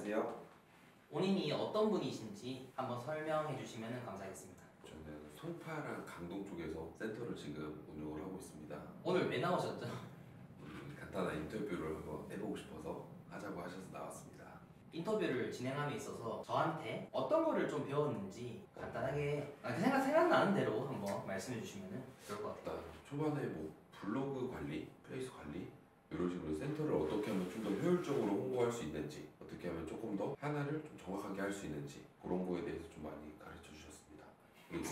안녕하세요. 본인이 어떤 분이신지 한번 설명해 주시면 감사하겠습니다. 저는 송파랑 강동 쪽에서 센터를 지금 운영을 하고 있습니다. 오늘 왜 나오셨죠? 간단한 인터뷰를 한번 해보고 싶어서 하자고 하셔서 나왔습니다. 인터뷰를 진행함에 있어서 저한테 어떤 거를 좀 배웠는지 간단하게 생각나는 대로 한번 말씀해 주시면 좋을 것 같아요. 일단 초반에 뭐 블로그 관리, 플레이스 관리 이런 식으로 센터를 어떻게 하면 좀 더 효율적으로 홍보할 수 있는지, 어떻게 하면 조금 더 하나를 좀 정확하게 할 수 있는지 그런 거에 대해서 좀 많이 가르쳐 주셨습니다.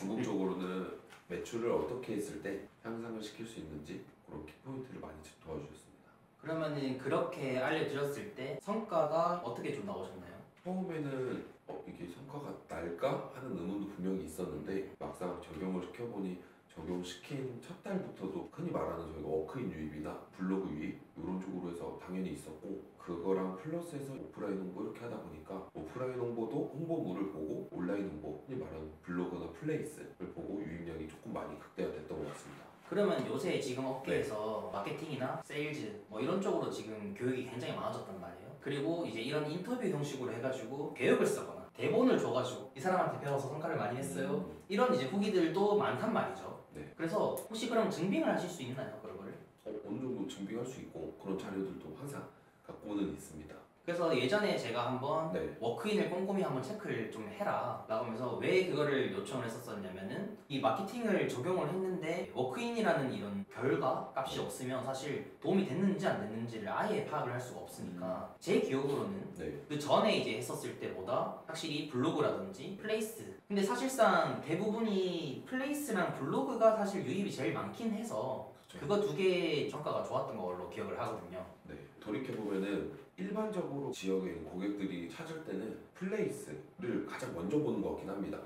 궁극적으로는 매출을 어떻게 했을 때 향상을 시킬 수 있는지 그런 키포인트를 많이 도와주셨습니다. 그러면은 그렇게 알려드렸을 때 성과가 어떻게 좀 나오셨나요? 처음에는 이게 성과가 날까 하는 의문도 분명히 있었는데 막상 적용을 시켜보니 적용시킨 첫 달부터도 흔히 말하는 저희가 워크인 유입이나 블로그 유입 이런 쪽으로 해서 당연히 있었고, 그거랑 플러스해서 오프라인 홍보 이렇게 하다 보니까 오프라인 홍보도 홍보물을 보고 온라인 홍보, 흔히 말하는 블로그나 플레이스를 보고 유입량이 조금 많이 극대화됐던 것 같습니다. 그러면 요새 지금 업계에서 마케팅이나 세일즈 뭐 이런 쪽으로 지금 교육이 굉장히 많아졌단 말이에요. 그리고 이제 이런 인터뷰 형식으로 해가지고 계획을 쓰거나 대본을 줘가지고 이 사람한테 배워서 성과를 많이 냈어요. 이런 이제 후기들도 많단 말이죠. 네. 그래서 혹시 그럼 증빙을 하실 수 있나요? 그런 거를? 어느 정도 증빙할 수 있고 그런 자료들도 항상 갖고는 있습니다. 그래서 예전에 제가 한번 네. 워크인을 꼼꼼히 한번 체크를 좀 해라 라고 하면서 왜 그거를 요청을 했었냐면은 이 마케팅을 적용을 했는데 워크인이라는 이런 결과 값이 없으면 사실 도움이 됐는지 안 됐는지를 아예 파악을 할 수가 없으니까 제 기억으로는 네. 그 전에 이제 했었을 때보다 확실히 블로그라든지 플레이스, 근데 사실상 대부분이 플레이스랑 블로그가 사실 유입이 제일 많긴 해서 그거 두 개의 성과가 좋았던 걸로 기억을 하거든요. 네, 돌이켜보면은 일반적으로 지역에 있는 고객들이 찾을 때는 플레이스를 가장 먼저 보는 것 같긴 합니다.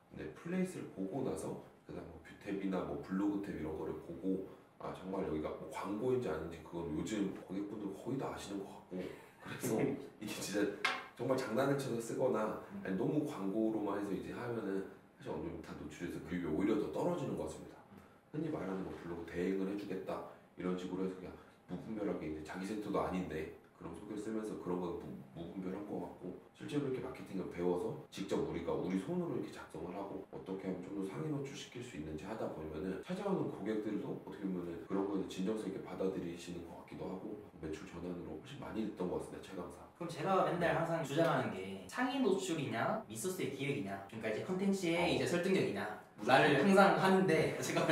근데 플레이스를 보고 나서 그다음 뭐 뷰탭이나 뭐 블로그 탭 이런 거를 보고 아 정말 여기가 뭐 광고인지 아닌지 그건 요즘 고객분들 거의 다 아시는 것 같고, 그래서 이게 진짜 정말 장난을 쳐서 쓰거나 아니 너무 광고로만 해서 이제 하면은 사실 어느 정도 다 노출해서 유입이 오히려 더 떨어지는 것 같습니다. 흔히 말하는 뭐 블로그 대행을 해주겠다 이런 식으로 해서 그냥 무분별하게 이제 자기 센터도 아닌데 그런 소개를 쓰면서 그런 건 무분별한 것 같고, 실제로 이렇게 마케팅을 배워서 직접 우리가 우리 손으로 이렇게 작성을 하고 어떻게 하면 좀 더 상위 노출시킬 수 있는지 하다 보면은 찾아오는 고객들도 어떻게 보면은 그런 거에 진정성 있게 받아들이시는 것 같기도 하고 매출 전환으로 훨씬 많이 됐던 것 같습니다. 최강사. 그럼 제가 맨날 항상 주장하는 게 상위 노출이냐 미소스의 기획이냐, 그러니까 이제 컨텐츠의 이제 설득력이냐 나를 항상 하는데 제가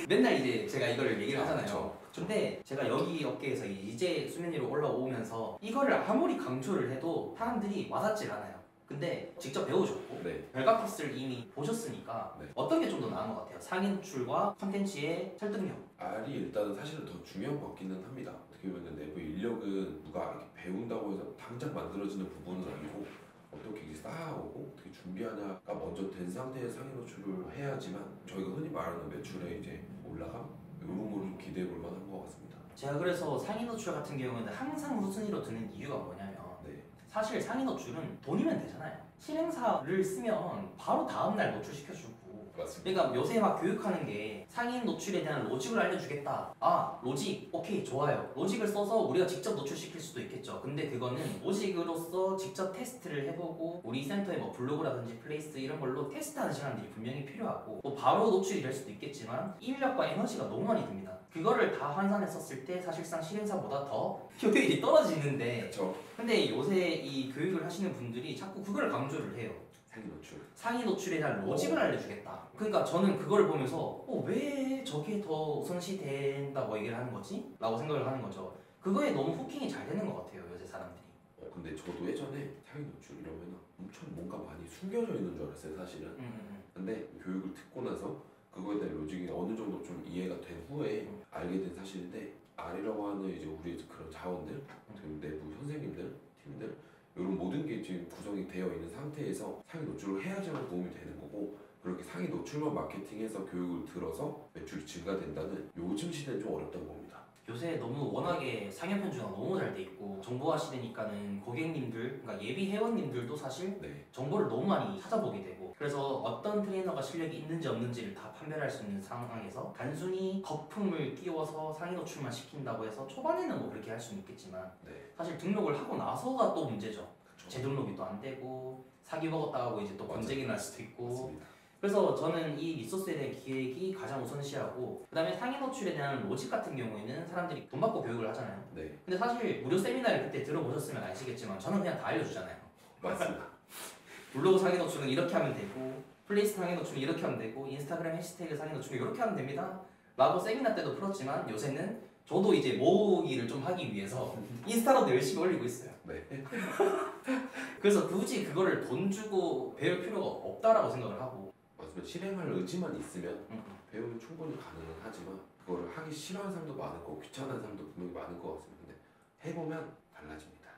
맨날 이제 제가 이거를 얘기를 하잖아요. 근데 제가 여기 업계에서 이제 수면 위로 올라오면서 이거를 아무리 강조를 해도 사람들이 와닿질 않아요. 근데 직접 배우셨고 네. 별값을 이미 보셨으니까 네. 어떤 게 좀 더 나은 것 같아요? 상위 노출과 컨텐츠의 설득력. 알이 일단은 사실은 더 중요한 것 같기는 합니다. 어떻게 보면 내부 인력은 누가 이렇게 배운다고 해서 당장 만들어지는 부분은 아니고 어떻게 이게 쌓아오고 어떻게 준비하냐가 먼저 된 상태에서 상위 노출을 해야지만 저희가 흔히 말하는 매출에 이제 올라감 이런 거를 좀 기대해 볼 만한 것 같습니다. 제가 그래서 상위 노출 같은 경우에는 항상 후순위로 드는 이유가 뭐냐면 네. 사실 상위 노출은 돈이면 되잖아요. 실행사를 쓰면 바로 다음날 노출시켜주고, 맞습니다. 그러니까 요새 막 교육하는 게 상위 노출에 대한 로직을 알려주겠다. 아, 로직 오케이 좋아요. 로직을 써서 우리가 직접 노출시킬 수도 있겠죠. 근데 그거는 로직으로서 직접 테스트를 해보고 우리 센터의 뭐 블로그라든지 플레이스 이런 걸로 테스트하는 시간들이 분명히 필요하고 뭐 바로 노출이 될 수도 있겠지만 인력과 에너지가 너무 많이 듭니다. 그거를 다 환산했었을 때 사실상 실행사보다 더 효율이 떨어지는데, 그렇죠. 근데 요새 이 교육을 하시는 분들이 자꾸 그걸 강조를 해요. 상위 노출. 상위 노출에 대한 로직을 알려주겠다. 그러니까 저는 그걸 보면서 왜 저게 더 우선시된다고 얘기를 하는 거지? 라고 생각을 하는 거죠. 그거에 너무 후킹이 잘 되는 것 같아요, 요새 사람들이. 근데 저도 예전에 상위 노출 이러면 엄청 뭔가 많이 숨겨져 있는 줄 알았어요, 사실은. 근데 교육을 듣고 나서 그거에 대한 로직이 어느 정도 좀 이해가 된 후에 알게 된 사실인데, R이라고 하는 이제 우리 그런 자원들, 내부 선생님들, 팀들 이런 모든 게 지금 구성이 되어 있는 상태에서 상위 노출을 해야지만 도움이 되는 거고, 그렇게 상위 노출만 마케팅해서 교육을 들어서 매출이 증가된다는 요즘 시대는 좀 어렵다고 봅니다. 요새 너무 워낙에 상여 편중가 너무 잘 돼 있고 정보화 시대니까는 고객님들, 그러니까 예비 회원님들도 사실 네. 정보를 너무 많이 찾아보게 되고, 그래서 어떤 트레이너가 실력이 있는지 없는지를 다 판별할 수 있는 상황에서 단순히 거품을 띄워서 상위 노출만 시킨다고 해서 초반에는 뭐 그렇게 할 수는 있겠지만 네. 사실 등록을 하고 나서가 또 문제죠. 그쵸. 재등록이 또 안 되고 사기 먹었다 하고 이제 또 맞아요. 번쟁이 날 수도 있고. 맞습니다. 그래서 저는 이 리소스에 대한 기획이 가장 우선시하고, 그 다음에 상위 노출에 대한 로직 같은 경우에는 사람들이 돈 받고 교육을 하잖아요. 네, 근데 사실 무료 세미나를 그때 들어보셨으면 아시겠지만 저는 그냥 다 알려주잖아요. 맞습니다. 블로그 상위 노출은 이렇게 하면 되고, 플레이스 상위 노출은 이렇게 하면 되고, 인스타그램 해시태그 상위 노출은 이렇게 하면 됩니다 라고 세미나 때도 풀었지만, 요새는 저도 이제 모으기를 좀 하기 위해서 인스타로도 열심히 올리고 있어요. 네, 그래서 굳이 그거를 돈 주고 배울 필요가 없다라고 생각을 하고. 맞습니다. 실행할 의지만 있으면 음. 배우는 충분히 가능은 하지만 그거를 하기 싫어하는 사람도 많을 거고 귀찮은 사람도 분명히 많을 것 같습니다. 근데 해보면 달라집니다.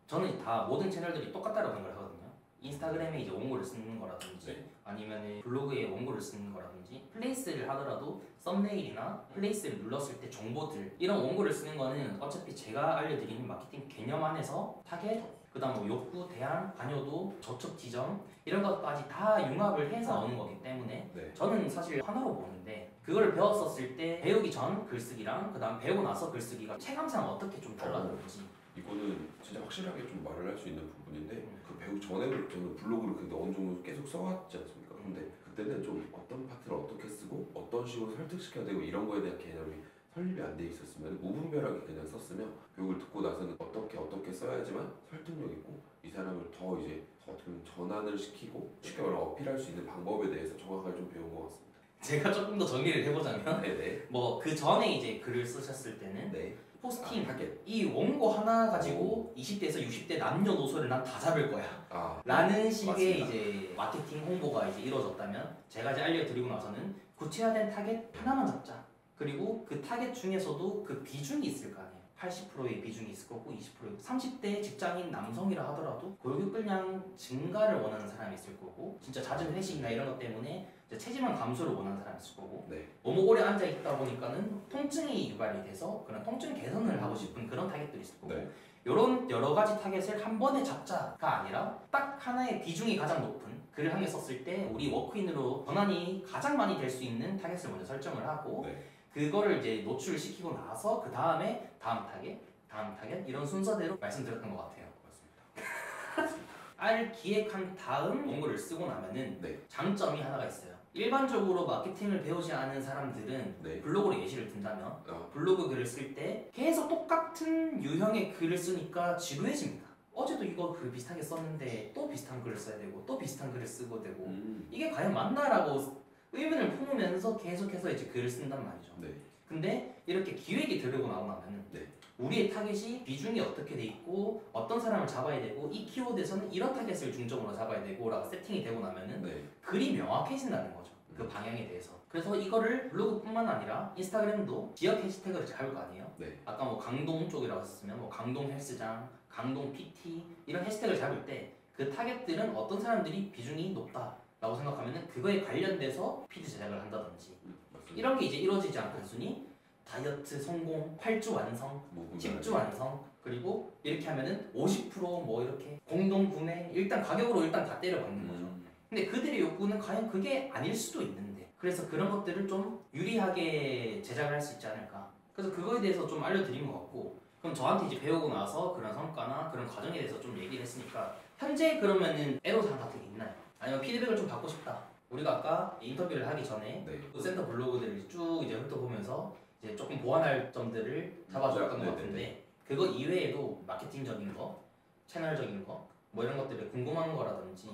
저는 다 모든 채널들이 똑같다라고 생각을 하거든요. 인스타그램에 이제 원고를 쓰는 거라든지, 네. 아니면 블로그에 원고를 쓰는 거라든지, 플레이스를 하더라도 썸네일이나 플레이스를 눌렀을 때 정보들, 이런 원고를 쓰는 거는 어차피 제가 알려드리는 마케팅 개념 안에서 타겟, 그 다음 뭐 욕구, 대안, 관여도, 저촉 지점 이런 것까지 다 융합을 해서 나오는 거기 때문에 네. 저는 사실 하나로 보는데, 그걸 배웠었을 때 배우기 전 글쓰기랑 그 다음 배우고 나서 글쓰기가 체감상 어떻게 좀 달라졌는지. 이거는 진짜 확실하게 좀 말을 할 수 있는 부분인데 그 배우기 전에는 저는 블로그를 근데 어느 정도 계속 써왔지 않습니까? 근데 그때는 좀 어떤 파트를 어떻게 쓰고 어떤 식으로 설득시켜야 되고 이런 거에 대한 개념이 설립이 안 돼 있었으면 무분별하게 그냥 썼으면 교육을 듣고 나서는 어떻게 써야지만 설득력 있고 이 사람을 더 이제 어떻게 보면 전환을 시키고 쉽게 말하면 어필할 수 있는 방법에 대해서 정확하게 좀 배운 것 같습니다. 제가 조금 더 정리를 해보자면, 네네. 뭐 그 전에 이제 글을 쓰셨을 때는 네. 포스팅, 타겟. 이 원고 하나 가지고 20대에서 60대 남녀노소를 난 다 잡을 거야 라는 식의 맞습니다. 이제 마케팅 홍보가 이제 이루어졌다면, 제가 이제 알려드리고 나서는 구체화된 타겟 하나만 잡자. 그리고 그 타겟 중에서도 그 비중이 있을 거 아니에요. 80%의 비중이 있을 거고 20%의 30대 직장인 남성이라 하더라도 골격근량 증가를 원하는 사람이 있을 거고, 진짜 잦은 회식이나 이런 것 때문에 이제 체지방 감소를 원하는 사람이 있을 거고, 네. 너무 오래 앉아 있다 보니까는 통증이 유발이 돼서 그런 통증 개선을 하고 싶은 그런 타겟들이 있을 거고, 네. 이런 여러 가지 타겟을 한 번에 잡자가 아니라 딱 하나의 비중이 가장 높은 글을 한 개 썼을 때 우리 워크인으로 전환이 가장 많이 될 수 있는 타겟을 먼저 설정을 하고, 네. 그거를 이제 노출시키고 나서 그 다음에 다음 타겟 이런 순서대로 말씀드렸던 것 같아요. 맞습니다. 알 기획한 다음 원고를 쓰고 나면은 네. 장점이 하나가 있어요. 일반적으로 마케팅을 배우지 않은 사람들은 네. 블로그로 예시를 든다면, 아, 블로그 글을 쓸 때 계속 똑같은 유형의 글을 쓰니까 지루해집니다. 어제도 이거 글 비슷하게 썼는데 또 비슷한 글을 써야 되고 또 비슷한 글을 쓰고 되고, 이게 과연 맞나라고 의문을 품으면서 계속해서 이제 글을 쓴단 말이죠. 네. 근데 이렇게 기획이 들고 나오면 네. 우리의 타겟이 비중이 어떻게 돼 있고 어떤 사람을 잡아야 되고 이 키워드에서는 이런 타겟을 중점으로 잡아야 되고 라고 세팅이 되고 나면은 네. 글이 명확해진다는 거죠. 그 방향에 대해서. 그래서 이거를 블로그뿐만 아니라 인스타그램도 지역 해시태그를 잡을 거 아니에요. 네. 아까 뭐 강동 쪽이라고 했으면 뭐 강동 헬스장, 강동 PT 이런 해시태그를 잡을 때 그 타겟들은 어떤 사람들이 비중이 높다라고 생각하면은 그거에 관련돼서 피드 제작을 한다든지, 맞습니다. 이런 게 이제 이루어지지 않고 단순히 다이어트 성공, 8주 완성, 무분별. 10주 완성, 그리고 이렇게 하면은 50%뭐 이렇게 공동 구매, 일단 가격으로 일단 다 때려박는 거죠. 근데 그들의 욕구는 과연 그게 아닐 수도 있는데, 그래서 그런 것들을 좀 유리하게 제작을 할 수 있지 않을까. 그래서 그거에 대해서 좀 알려드린 것 같고, 그럼 저한테 이제 배우고 나서 그런 성과나 그런 과정에 대해서 좀 얘기를 했으니까, 현재 그러면은 애로사항 같은 게 있나요? 아니면 피드백을 좀 받고 싶다. 우리가 아까 인터뷰를 하기 전에 네. 그 센터 블로그들을 쭉 이제 훑어보면서 이제 조금 보완할 점들을 잡아줬던 것 같은데, 그거 이외에도 마케팅적인 거, 채널적인 거, 뭐 이런 것들에 궁금한 거라든지,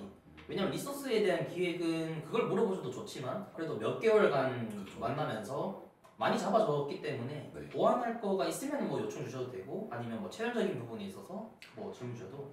왜냐면 리소스에 대한 기획은 그걸 물어보셔도 좋지만 그래도 몇 개월간 만나면서 많이 잡아줬기 때문에 네. 보완할 거가 있으면 뭐 요청 주셔도 되고, 아니면 뭐 채널적인 부분에 있어서 뭐 질문 주셔도.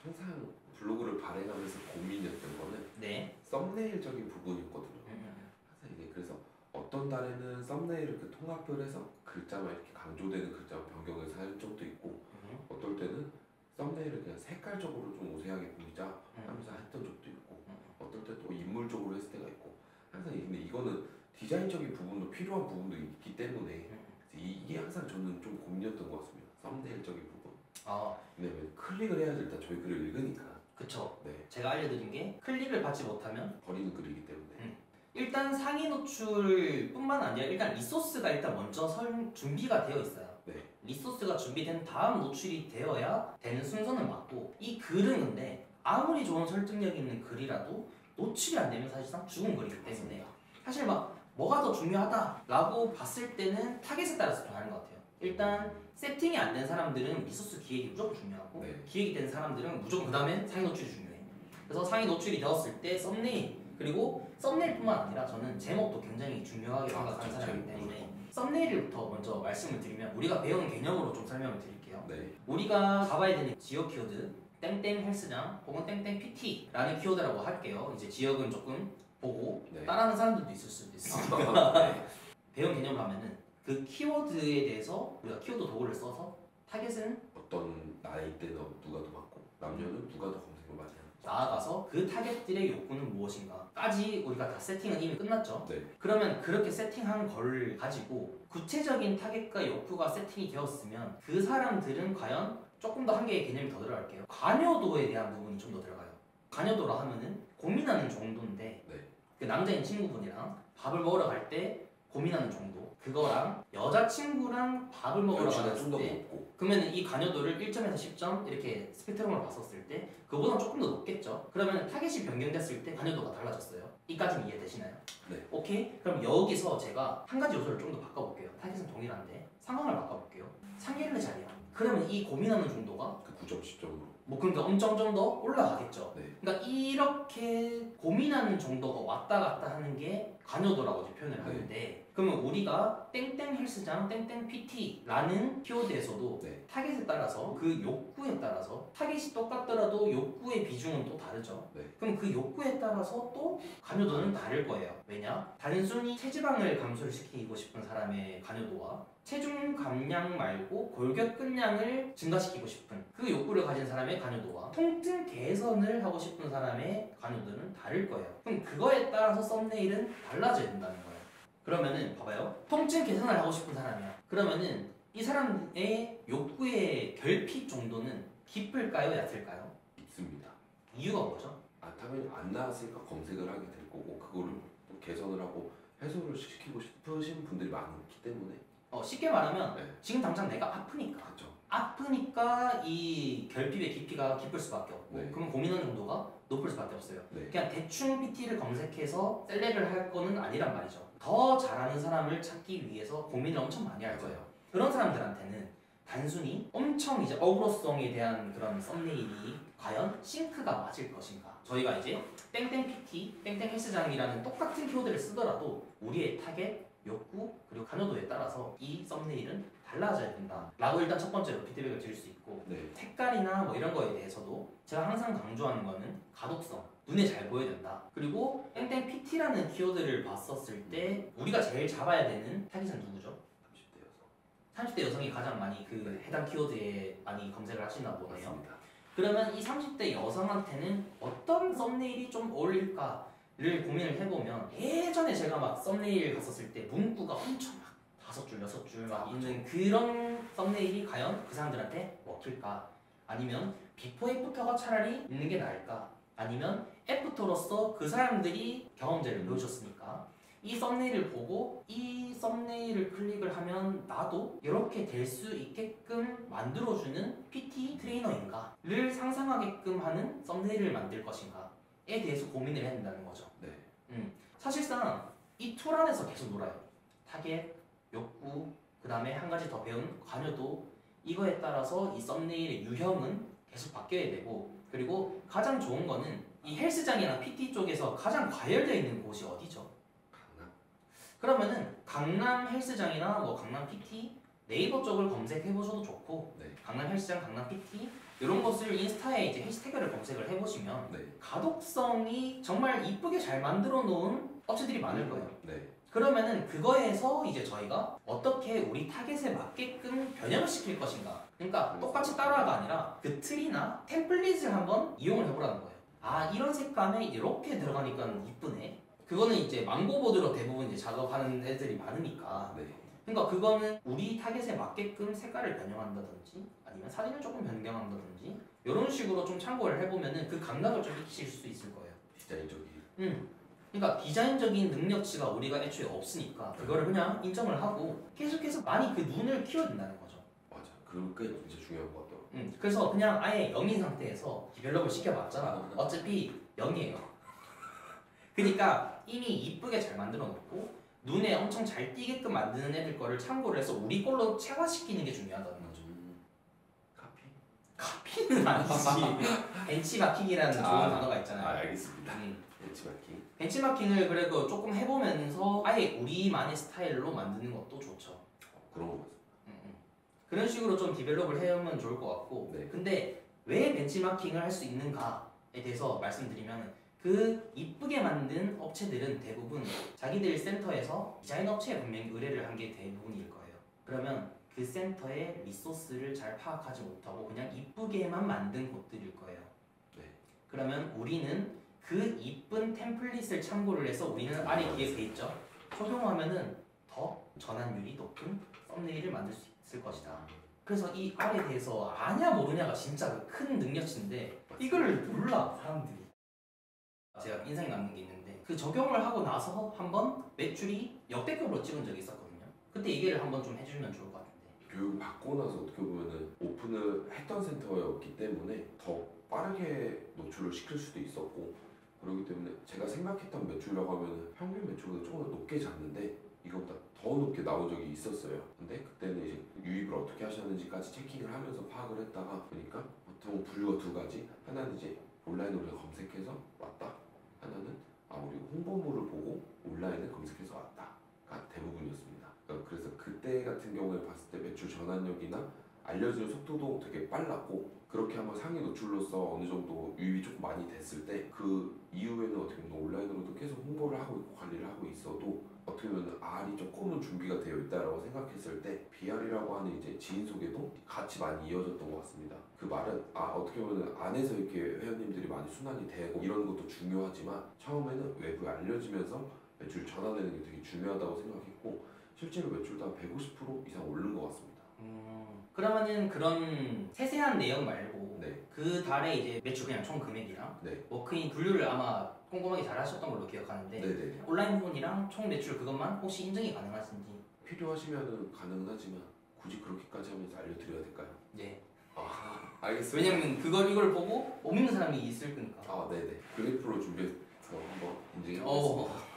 항상 블로그를 발행하면서 고민이었던 거는 네. 썸네일적인 부분이었거든요. 항상 이게 그래서 어떤 달에는 썸네일을 그 통합을 해서 글자만 이렇게 강조되는 글자만 변경해서 할 적도 있고, 어떨 때는 썸네일을 그냥 색깔적으로 좀 우세하게 보이자 하면서 했던 적도 있고, 어떨 때 또 인물적으로 했을 때가 있고, 항상 근데 이거는 디자인적인 부분도 필요한 부분도 있기 때문에 이게 항상 저는 좀 고민이었던 것 같습니다. 썸네일적인 부분. 아, 왜냐면 클릭을 해야지 일단 저희 글을 읽으니까. 그쵸. 네. 제가 알려드린 게 클릭을 받지 못하면 버리는 글이기 때문에. 일단 상위 노출뿐만 아니라 일단 리소스가 일단 먼저 준비가 되어 있어요. 네. 리소스가 준비된 다음 노출이 되어야 되는 순서는 맞고, 이 글은 근데 아무리 좋은 설득력 있는 글이라도 노출이 안 되면 사실상 죽은 글이기 때문에 사실 막 뭐가 더 중요하다라고 봤을 때는 타겟에 따라서 좀 다른 것 같아요. 일단 세팅이 안 된 사람들은 리소스 기획이 무조건 중요하고 네. 기획이 된 사람들은 무조건 그 다음에 상위 노출이 중요해. 그래서 상위 노출이 되었을 때 썸네일, 그리고 썸네일뿐만 아니라 저는 제목도 굉장히 중요하게 생각하는 사람이기 때문에 썸네일부터 먼저 말씀을 드리면 우리가 배운 개념으로 좀 설명을 드릴게요. 네. 우리가 가봐야 되는 지역 키워드 땡땡 헬스장 혹은 땡땡 PT라는 키워드라고 할게요. 이제 지역은 조금 보고 네. 따라하는 사람들도 있을 수도 있어. 네. 배운 개념을 하면은 그 키워드에 대해서 우리가 키워드 도구를 써서 타겟은 어떤 나이대는 누가 더 많고 남녀는 누가 더 검색을 많이 하는지. 나아가서 그 타겟들의 욕구는 무엇인가까지 우리가 다 세팅은 이미 끝났죠. 네. 그러면 그렇게 세팅한 걸 가지고 구체적인 타겟과 욕구가 세팅이 되었으면 그 사람들은 과연 조금 더 한 개의 개념이 더 들어갈게요. 관여도에 대한 부분이 좀 더 들어가요. 관여도라 하면은 고민하는 정도인데 네. 그 남자인 친구분이랑 밥을 먹으러 갈 때 고민하는 정도, 그거랑 여자친구랑 밥을 먹으러 그렇지는 갔을 좀더 때 높고. 그러면 이 관여도를 1점에서 10점 이렇게 스펙트럼으로 봤었을 때 그보다 조금 더 높겠죠. 그러면 타겟이 변경됐을 때 관여도가 달라졌어요. 이까지는 이해되시나요? 네. 오케이? 그럼 여기서 제가 한 가지 요소를 좀 더 바꿔볼게요. 타겟은 동일한데 상황을 바꿔볼게요. 상견례 자리야. 그러면 이 고민하는 정도가 그 9점 10점으로. 뭐 그러니까 엄청 좀 더 올라가겠죠. 네. 그러니까 이렇게 고민하는 정도가 왔다 갔다 하는 게 관여도라고 이제 표현을 네. 하는데 그러면 우리가 땡땡 헬스장 땡땡 PT라는 키워드에서도 네. 타겟에 따라서 그 욕구에 따라서 타겟이 똑같더라도 욕구의 비중은 또 다르죠. 네. 그럼 그 욕구에 따라서 또 관여도는 다를 거예요. 왜냐? 단순히 체지방을 감소를 시키고 싶은 사람의 관여도와 체중 감량 말고 골격근량을 증가시키고 싶은 그 욕구를 가진 사람의 관여도와 통증 개선을 하고 싶은 사람의 관여도는 다를 거예요. 그럼 그거에 따라서 썸네일은 달라져야 된다는 거예요. 그러면은 봐봐요. 통증 개선을 하고 싶은 사람이야. 그러면은 이 사람의 욕구의 결핍 정도는 깊을까요? 얕을까요? 있습니다. 이유가 뭐죠? 당연히 안 나왔으니까 검색을 하게 될 거고 그거를 또 개선을 하고 해소를 시키고 싶으신 분들이 많기 때문에. 쉽게 말하면 네. 지금 당장 내가 아프니까 그렇죠. 아프니까 이 결핍의 깊이가 깊을 수밖에 없고 네. 그럼 고민하는 정도가 높을 수밖에 없어요. 네. 그냥 대충 PT를 검색해서 셀렉을 할 거는 아니란 말이죠. 더 잘하는 사람을 찾기 위해서 고민을 엄청 많이 할 거예요. 그런 사람들한테는 단순히 엄청 이제 어그로성에 대한 그런 썸네일이 과연 싱크가 맞을 것인가. 저희가 이제 땡땡 PT, 땡땡 헬스장이라는 똑같은 키워드를 쓰더라도 우리의 타겟, 욕구, 그리고 관여도에 따라서 이 썸네일은 달라져야 된다 라고 일단 첫 번째로 피드백을 드릴 수 있고 네. 색깔이나 뭐 이런 거에 대해서도 제가 항상 강조하는 거는 가독성, 눈에 잘 보여야 된다. 그리고 땡땡 PT라는 키워드를 봤었을 때 우리가 제일 잡아야 되는 타깃은 누구죠? 30대 여성. 30대 여성이 가장 많이 그 해당 키워드에 많이 검색을 하시나 보네요. 맞습니다. 그러면 이 30대 여성한테는 어떤 썸네일이 좀 어울릴까를 고민을 해보면 예전에 제가 막 썸네일 갔었을 때 문구가 엄청 막 5줄, 6줄 막 있는 그런 썸네일이 과연 그 사람들한테 먹힐까? 아니면 비포 애프터가 차라리 있는 게 나을까? 아니면 애프터로서 그 사람들이 경험자를 보여줬으니까 이 썸네일을 보고 이 썸네일을 클릭을 하면 나도 이렇게 될 수 있게끔 만들어주는 PT 트레이너인가를 상상하게끔 하는 썸네일을 만들 것인가에 대해서 고민을 해야 된다는 거죠. 네. 사실상 이 툴 안에서 계속 놀아요. 타겟, 욕구, 그 다음에 한 가지 더 배운 관여도, 이거에 따라서 이 썸네일의 유형은 계속 바뀌어야 되고, 그리고 가장 좋은 거는 이 헬스장이나 PT 쪽에서 가장 과열되어 있는 곳이 어디죠? 강남. 그러면은 강남 헬스장이나 뭐 강남 PT 네이버 쪽을 검색해 보셔도 좋고, 네. 강남 헬스장, 강남 PT 이런 것을 인스타에 이제 해시태그를 검색을 해보시면 네. 가독성이 정말 이쁘게 잘 만들어 놓은 업체들이 많을 거예요. 네. 그러면은 그거에서 이제 저희가 어떻게 우리 타겟에 맞게끔 변형을 시킬 것인가. 그러니까 똑같이 따라가 아니라 그 틀이나 템플릿을 한번 이용을 해보라는 거예요. 아, 이런 색감에 이렇게 들어가니까 이쁘네. 그거는 이제 망고보드로 대부분 이제 작업하는 애들이 많으니까. 네. 그러니까 그거는 우리 타겟에 맞게끔 색깔을 변형한다든지 아니면 사진을 조금 변경한다든지 이런 식으로 좀 참고를 해보면은 그 감각을 좀 익히실 수 있을 거예요. 디자인적인. 그러니까 디자인적인 능력치가 우리가 애초에 없으니까 그거를 그냥 인정을 하고 계속해서 많이 그 눈을 키워야 된다는 거죠. 맞아. 그게 진짜 중요한 것 같더라고. 그래서 그냥 아예 0인 상태에서 디벨롭을 시켜봤자 어차피 0이에요. 그러니까 이미 이쁘게 잘 만들어 놓고 눈에 엄청 잘 띄게끔 만드는 애들 거를 참고를 해서 우리 걸로 체화시키는 게 중요하다는 거죠. 카피? 카피는 아니지. 벤치마킹이라는 좋은 단어가 있잖아요. 알겠습니다. 벤치마킹. 벤치마킹을 그래도 조금 해보면서 아예 우리만의 스타일로 만드는 것도 좋죠. 그런 거 같아요. 그런 식으로 좀 디벨롭을 해오면 좋을 것 같고 네. 근데 왜 벤치마킹을 할 수 있는가에 대해서 말씀드리면 그 이쁘게 만든 업체들은 대부분 자기들 센터에서 디자인 업체에 분명히 의뢰를 한 게 대부분일 거예요. 그러면 그 센터의 리소스를 잘 파악하지 못하고 그냥 이쁘게만 만든 곳들일 거예요. 네. 그러면 우리는 그 이쁜 템플릿을 참고를 해서 우리는 아래 뒤에 돼 있죠. 적용하면은 더 전환율이 높은 썸네일을 만들 수 있을 것이다. 그래서 이 R에 대해서 아냐 모르냐가 진짜 큰 능력치인데 이걸 몰라 사람들이. 제가 인상이 남는 게 있는데 그 적용을 하고 나서 한번 매출이 역대급으로 찍은 적이 있었거든요. 그때 얘기를 한번 좀 해주면 좋을 것 같은데. 교육 받고 나서 어떻게 보면은 오픈을 했던 센터였기 때문에 더 빠르게 노출을 시킬 수도 있었고 그렇기 때문에 제가 생각했던 매출이라고 하면은 평균 매출보다 조금 더 높게 잡는데 이것보다 더 높게 나온 적이 있었어요. 근데 그때는 이제 유입을 어떻게 하셨는지까지 체킹을 하면서 파악을 했다가 보니까 보통 분류가 두 가지. 하나는 이제 온라인으로 검색해서 왔다. 하나는 우리 홍보물을 보고 온라인을 검색해서 왔다가 대부분이었습니다. 그래서 그때 같은 경우에 봤을 때 매출 전환력이나 알려지는 속도도 되게 빨랐고 그렇게 한번 상위 노출로서 어느 정도 유입이 조금 많이 됐을 때 그 이후에는 어떻게 보면 온라인으로도 계속 홍보를 하고 있고 관리를 하고 있어도 어떻게 보면 R이 조금은 준비가 되어 있다라고 생각했을 때 BR이라고 하는 이제 지인 소개도 같이 많이 이어졌던 것 같습니다. 그 말은 어떻게 보면 안에서 이렇게 회원님들이 많이 순환이 되고 이런 것도 중요하지만 처음에는 외부에 알려지면서 매출 전환되는 게 되게 중요하다고 생각했고 실제로 매출도 한 150% 이상 오른 것 같습니다. 그러면은 그런 세세한 내용 말고 네. 그 달에 이제 매출 그냥 총 금액이랑 네. 워크인 분류를 아마 꼼꼼하게 잘 하셨던 걸로 기억하는데 네네. 온라인 부분이랑 총 매출 그것만 혹시 인정이 가능하신지. 필요하시면은 가능은 하지만 굳이 그렇게까지 하면서 알려드려야 될까요? 네. 알겠습니다. 왜냐면 이걸 보고 못 믿는 사람이 있을 거니까. 네네. 그래프로 준비해서 한번 인증해 보겠습니다.